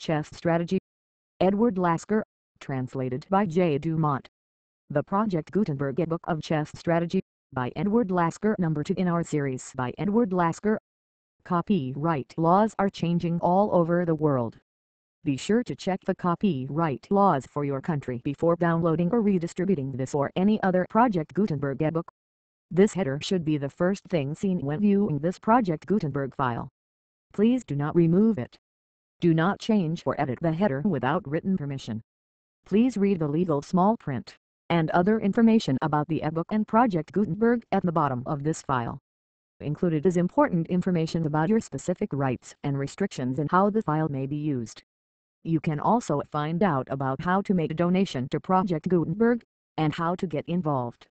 Chess Strategy. Edward Lasker. Translated by J. Dumont. The Project Gutenberg Book of Chess Strategy, by Edward Lasker. Number 2 in our series by Edward Lasker. Copyright laws are changing all over the world. Be sure to check the copyright laws for your country before downloading or redistributing this or any other Project Gutenberg book. This header should be the first thing seen when viewing this Project Gutenberg file. Please do not remove it. Do not change or edit the header without written permission. Please read the legal small print and other information about the ebook and Project Gutenberg at the bottom of this file. Included is important information about your specific rights and restrictions and how the file may be used. You can also find out about how to make a donation to Project Gutenberg and how to get involved.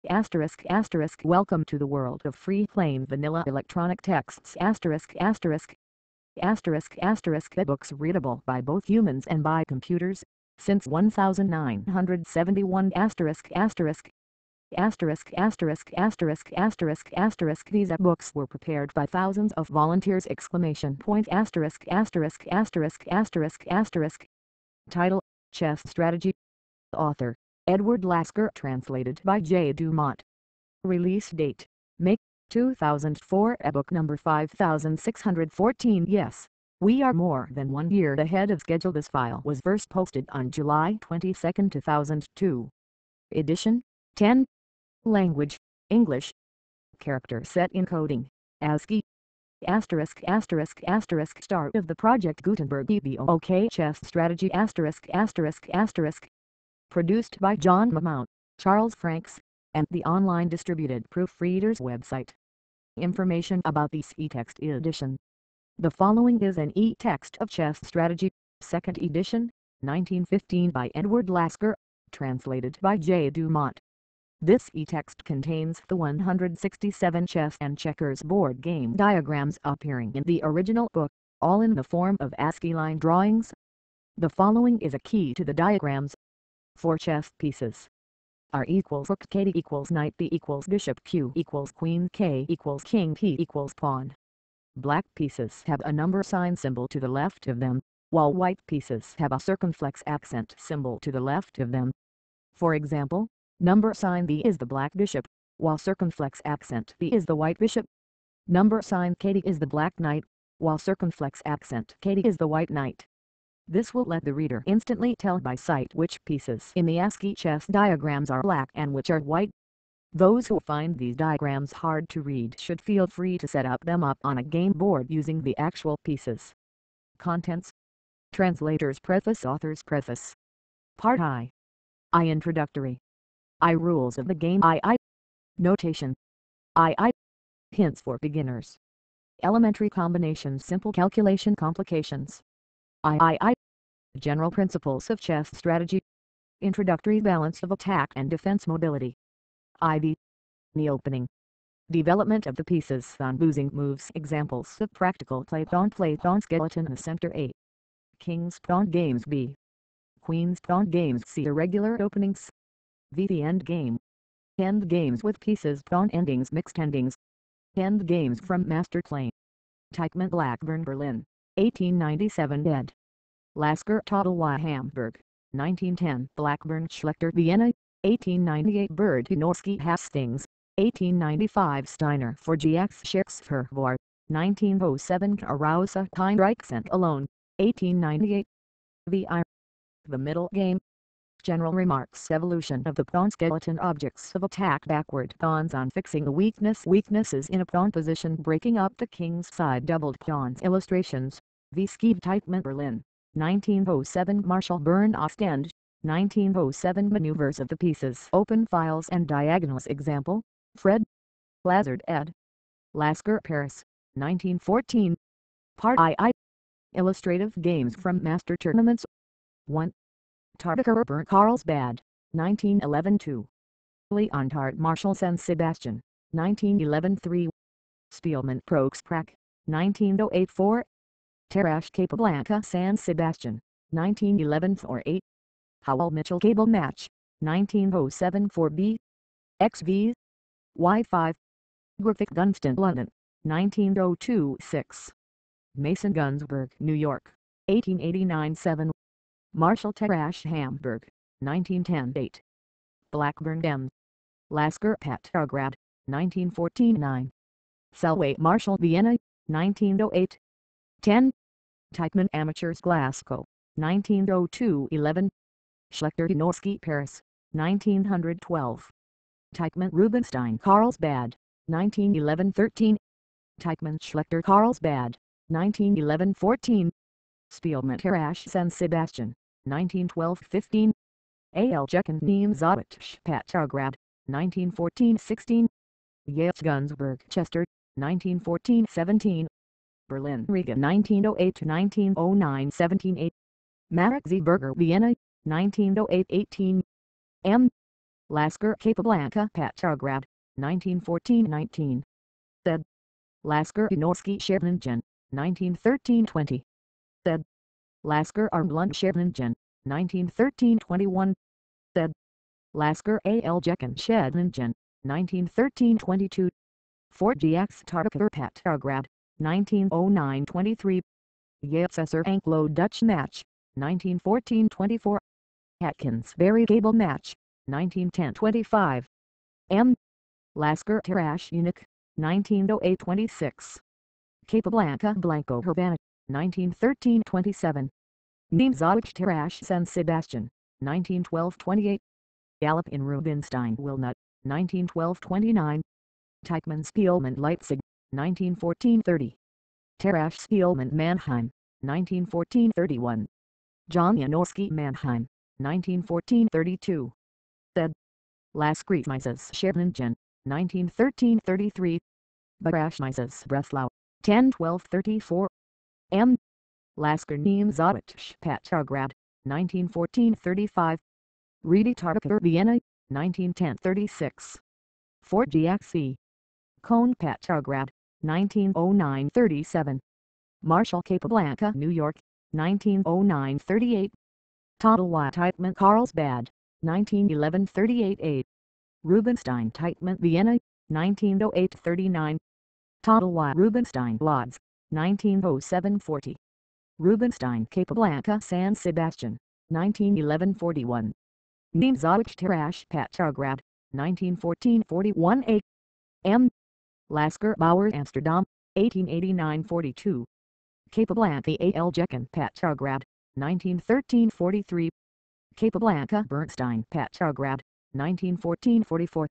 **** Welcome to the world of free plain vanilla electronic texts. ***** Books readable by both humans and by computers since 1971. These books were prepared by thousands of volunteers! Title: Chess Strategy. Author: Edward Lasker. Translated by J. Dumont. Release date: May 2004. Ebook number 5614. Yes, we are more than 1 year ahead of schedule. This file was first posted on July 22, 2002. Edition: 10. Language: English. Character set encoding: ASCII. Start of the Project Gutenberg EBOK Chess Strategy. Produced by John Mamount, Charles Franks, and the online distributed proofreaders website. Information about this e-text edition. The following is an e-text of Chess Strategy, 2nd edition, 1915 by Edward Lasker, translated by J. Dumont. This e-text contains the 167 chess and checkers board game diagrams appearing in the original book, all in the form of ASCII line drawings. The following is a key to the diagrams. 4 chess pieces. R equals rook K equals knight B equals bishop Q equals queen K equals king P equals pawn. Black pieces have a number sign symbol to the left of them, while white pieces have a circumflex accent symbol to the left of them. For example, number sign B is the black bishop, while circumflex accent B is the white bishop. Number sign K is the black knight, while circumflex accent K is the white knight. This will let the reader instantly tell by sight which pieces in the ASCII chess diagrams are black and which are white. Those who find these diagrams hard to read should feel free to set them up on a game board using the actual pieces. Contents: Translator's Preface. Author's Preface. Part I. Introductory. Rules of the game. Notation. Hints for beginners. Elementary combinations. Simple calculation complications. General principles of chess strategy. Introductory balance of attack and defense mobility. The opening. Development of the pieces on losing moves. Examples of practical play pawn skeleton in the center A. King's pawn games B. Queen's pawn games C. Irregular openings. The end game. End games with pieces pawn endings. Mixed endings. End games from Master Plane. Teichmann, Blackburn, Berlin, 1897. Ed. Lasker, Tottel Y. Hamburg, 1910. Blackburn, Schlechter, Vienna, 1898. Berdinovsky, Hastings, 1895. Steiner, for GX Scherksverwar, 1907. Arousa, Heinrichsen, Alone, 1898. The middle game. General remarks. Evolution of the pawn skeleton. Objects of attack. Backward pawns on fixing the weaknesses in a pawn position. Breaking up the king's side. Doubled pawns. Illustrations. V. Skeeve, Teichmann, Berlin, 1907. Marshall, Bern, Ostend, 1907. Maneuvers of the pieces. Open files and diagonals. Example: Fred Lazard, ed. Lasker, Paris, 1914. Part I. Illustrative games from Master Tournaments. 1. Tartaker, Bern, Carlsbad, 1911-2. Leonhard Marshall, San Sebastian, 1911-3. Spielmann, Proxprack, 1908-4. Tarrasch, Capablanca, San Sebastian, 1911-8. Howell Mitchell, Cable Match, 1907-4B. XV. Y5. Griffith, Dunstan, London, 1902-6. Mason, Gunsberg, New York, 1889-7. Marshall Terrash Hamburg, 1910-8. Blackburn M. Lasker Petrograd, 1914-9. Selway Marshall Vienna, 1908. 10. Teichmann Amateurs Glasgow, 1902-11. Schlechter Dinorski Paris, 1912. Teichmann Rubenstein Carlsbad, 1911-13. Teichmann Schlechter Carlsbad, 1911-14. Spielmann Terrash San Sebastian, 1912-15. A. L. Jecken Niemzowitsch Petrograd, 1914-16. Yates Gunsberg Chester, 1914-17. Berlin Riga 1908-1909 17-8. Marek Zeeberger Vienna, 1908-18. M. Lasker Capablanca Petrograd, 1914-19. Ed. Lasker Dinorski Scheveningen, 1913-20. Ed. Lasker Armlund Scheveningen, 1913-21. Ed. Lasker A. L. Jecken Scheveningen, 1913-22. Fort GX Tartaker Petrograd, 1909-23. Yatsesser Anglo Dutch Match, 1914-24. Atkins Berry Cable Match, 1910-25. M. Lasker Terrash Unique, 1908-26. Capablanca Blanco Havana, 1913-27. Niemzowitsch Terrash San Sebastian, 1912-28. Gallop in Rubinstein Wilnut, 1912-29. Teichmann Spielmann Leipzig, 1914-30. Terrash Spielmann Mannheim, 1914-31. John Janorski Mannheim, 1914-32. Ed. Lasker Mises Scheveningen, 1913-33. Barash Mises Breslau, 10-12-34. M. Lasker Niemzowitsch Petrograd, 1914-35. Reedy Tartaker Vienna, 1910-36. Fort GXE. Cone Petrograd, 1909-37. Marshall Capablanca New York, 1909-38. Toddlewa Teichmann Carlsbad, 1911-38-8. Rubenstein Teichmann Vienna, 1908-39. Toddlewa Rubenstein Lodz, 1907-40. Rubenstein Capablanca San Sebastian, 1911-41. Niemzowitsch Terrash Petrograd, 1914-41-8. M. Lasker Bauer Amsterdam, 1889-42. Capablanca A. L. Jecken Petrograd, 1913-43. Capablanca Bernstein Petrograd, 1914-44.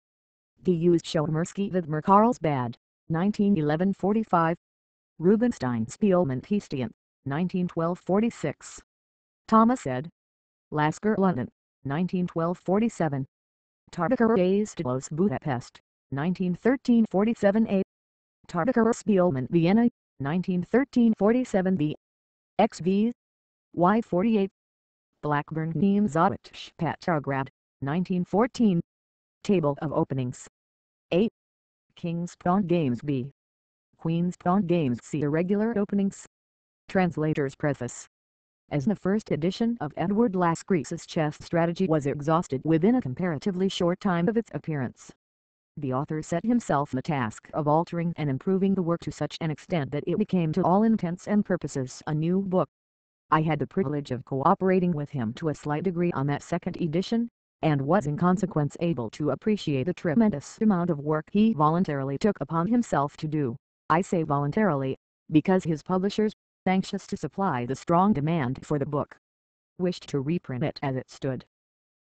D. Used Schomersky Vidmer Carlsbad, 1911-45. Rubenstein Spielmann Piestian, 1912-46. Thomas ed. Lasker London, 1912-47. Tartaker A. Stilos Budapest, 1913-47a. Tartaker Spielmann Vienna, 1913-47b. XV. Y48. Blackburn Niemzowitsch Petrograd, 1914. Table of Openings. 8. King's Pawn Games B. Queen's Pawn Games C. Irregular Openings. Translator's Preface. As the first edition of Edward Lasker's chess strategy was exhausted within a comparatively short time of its appearance, the author set himself the task of altering and improving the work to such an extent that it became to all intents and purposes a new book. I had the privilege of cooperating with him to a slight degree on that second edition, and was in consequence able to appreciate the tremendous amount of work he voluntarily took upon himself to do. I say voluntarily, because his publishers, anxious to supply the strong demand for the book, wished to reprint it as it stood.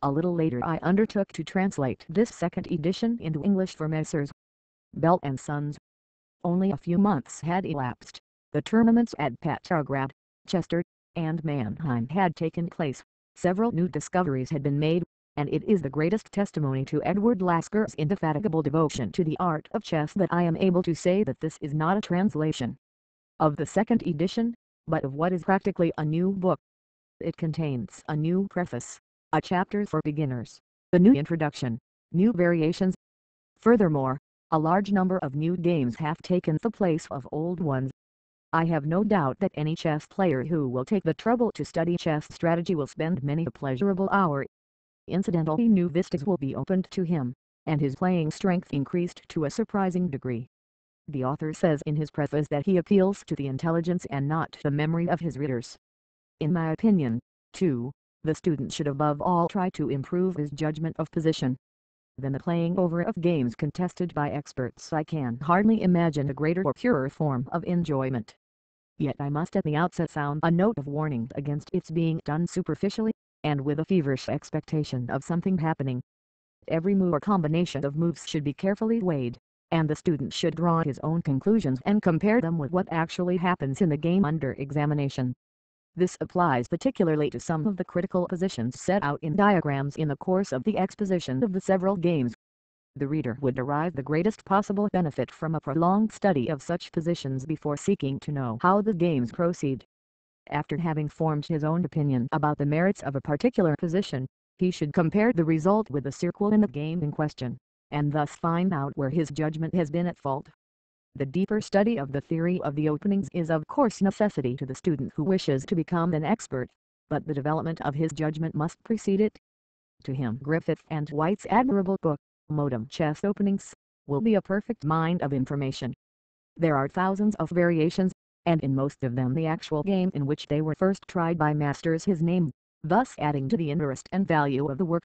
A little later I undertook to translate this second edition into English for Messrs. Bell and Sons. Only a few months had elapsed. The tournaments at Petrograd, Chester, and Mannheim had taken place. Several new discoveries had been made, and it is the greatest testimony to Edward Lasker's indefatigable devotion to the art of chess that I am able to say that this is not a translation of the second edition, but of what is practically a new book. It contains a new preface, a chapter for beginners, a new introduction, new variations. Furthermore, a large number of new games have taken the place of old ones. I have no doubt that any chess player who will take the trouble to study chess strategy will spend many a pleasurable hour. Incidentally, new vistas will be opened to him, and his playing strength increased to a surprising degree. The author says in his preface that he appeals to the intelligence and not the memory of his readers. In my opinion, too, the student should above all try to improve his judgment of position. Than the playing over of games contested by experts, I can hardly imagine a greater or purer form of enjoyment. Yet I must at the outset sound a note of warning against its being done superficially, and with a feverish expectation of something happening. Every move or combination of moves should be carefully weighed, and the student should draw his own conclusions and compare them with what actually happens in the game under examination. This applies particularly to some of the critical positions set out in diagrams in the course of the exposition of the several games. The reader would derive the greatest possible benefit from a prolonged study of such positions before seeking to know how the games proceed. After having formed his own opinion about the merits of a particular position, he should compare the result with the sequel in the game in question, and thus find out where his judgment has been at fault. The deeper study of the theory of the openings is of course necessity to the student who wishes to become an expert, but the development of his judgment must precede it. To him Griffith and White's admirable book, Modem Chess Openings, will be a perfect mine of information. There are thousands of variations, and in most of them the actual game in which they were first tried by masters his name, thus adding to the interest and value of the work.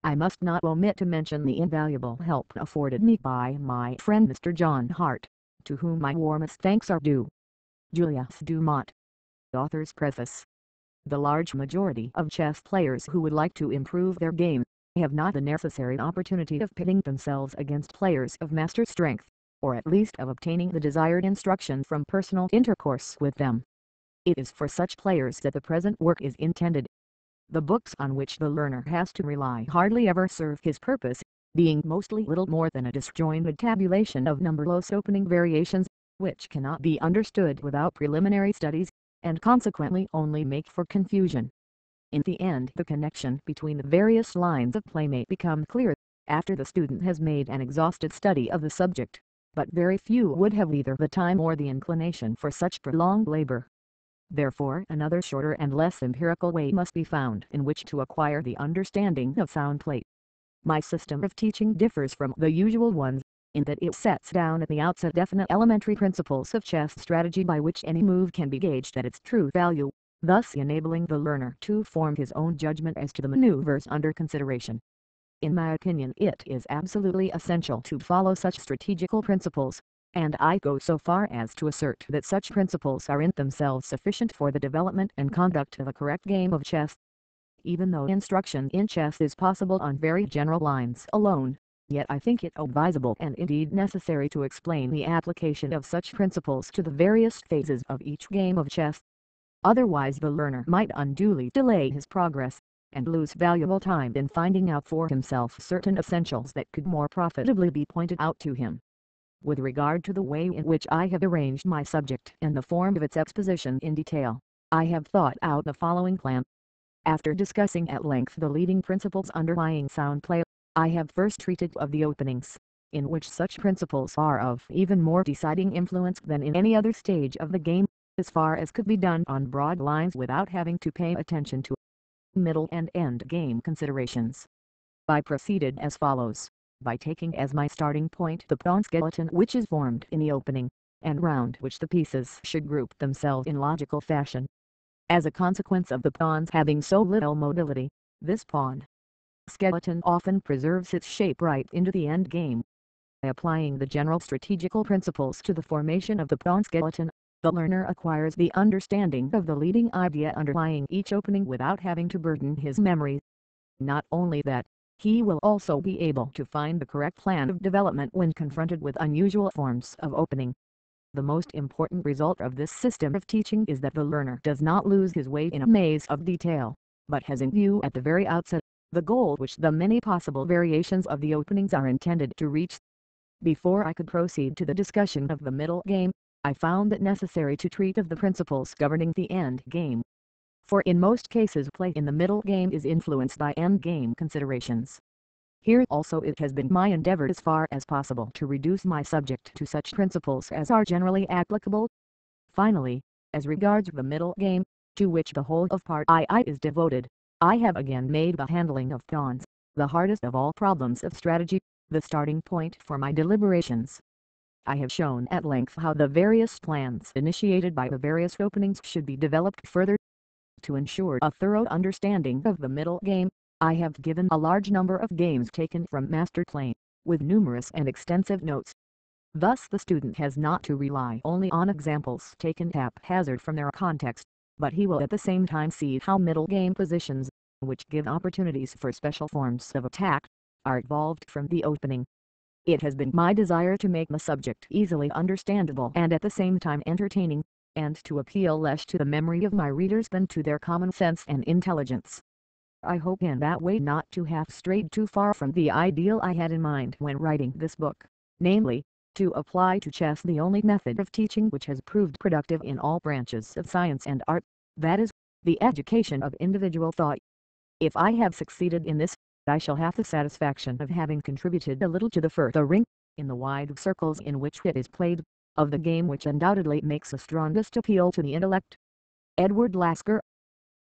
I must not omit to mention the invaluable help afforded me by my friend Mr. John Hart, to whom my warmest thanks are due. Julius Dumont. Author's Preface. The large majority of chess players who would like to improve their game have not the necessary opportunity of pitting themselves against players of master strength, or at least of obtaining the desired instruction from personal intercourse with them. It is for such players that the present work is intended. The books on which the learner has to rely hardly ever serve his purpose, being mostly little more than a disjointed tabulation of numberless opening variations, which cannot be understood without preliminary studies, and consequently only make for confusion. In the end the connection between the various lines of play may become clear, after the student has made an exhaustive study of the subject, but very few would have either the time or the inclination for such prolonged labor. Therefore another shorter and less empirical way must be found in which to acquire the understanding of sound play. My system of teaching differs from the usual ones, in that it sets down at the outset definite elementary principles of chess strategy by which any move can be gauged at its true value, thus enabling the learner to form his own judgment as to the maneuvers under consideration. In my opinion it is absolutely essential to follow such strategical principles, and I go so far as to assert that such principles are in themselves sufficient for the development and conduct of a correct game of chess. Even though instruction in chess is possible on very general lines alone, yet I think it advisable and indeed necessary to explain the application of such principles to the various phases of each game of chess. Otherwise the learner might unduly delay his progress, and lose valuable time in finding out for himself certain essentials that could more profitably be pointed out to him. With regard to the way in which I have arranged my subject and the form of its exposition in detail, I have thought out the following plan. After discussing at length the leading principles underlying sound play, I have first treated of the openings, in which such principles are of even more deciding influence than in any other stage of the game, as far as could be done on broad lines without having to pay attention to middle and end game considerations. I proceeded as follows, by taking as my starting point the pawn skeleton which is formed in the opening, and round which the pieces should group themselves in logical fashion. As a consequence of the pawns having so little mobility, this pawn skeleton often preserves its shape right into the end game. By applying the general strategical principles to the formation of the pawn skeleton, the learner acquires the understanding of the leading idea underlying each opening without having to burden his memory. Not only that, he will also be able to find the correct plan of development when confronted with unusual forms of opening. The most important result of this system of teaching is that the learner does not lose his way in a maze of detail, but has in view at the very outset the goal which the many possible variations of the openings are intended to reach. Before I could proceed to the discussion of the middle game, I found it necessary to treat of the principles governing the end game. For in most cases play in the middle game is influenced by end game considerations. Here also it has been my endeavor as far as possible to reduce my subject to such principles as are generally applicable. Finally, as regards the middle game, to which the whole of Part II is devoted, I have again made the handling of pawns, the hardest of all problems of strategy, the starting point for my deliberations. I have shown at length how the various plans initiated by the various openings should be developed further. To ensure a thorough understanding of the middle game, I have given a large number of games taken from Master Plan, with numerous and extensive notes. Thus the student has not to rely only on examples taken haphazard from their context, but he will at the same time see how middle game positions, which give opportunities for special forms of attack, are evolved from the opening. It has been my desire to make the subject easily understandable and at the same time entertaining, and to appeal less to the memory of my readers than to their common sense and intelligence. I hope in that way not to have strayed too far from the ideal I had in mind when writing this book, namely, to apply to chess the only method of teaching which has proved productive in all branches of science and art, that is, the education of individual thought. If I have succeeded in this, I shall have the satisfaction of having contributed a little to the furthering, in the wide circles in which it is played, of the game which undoubtedly makes the strongest appeal to the intellect. Edward Lasker,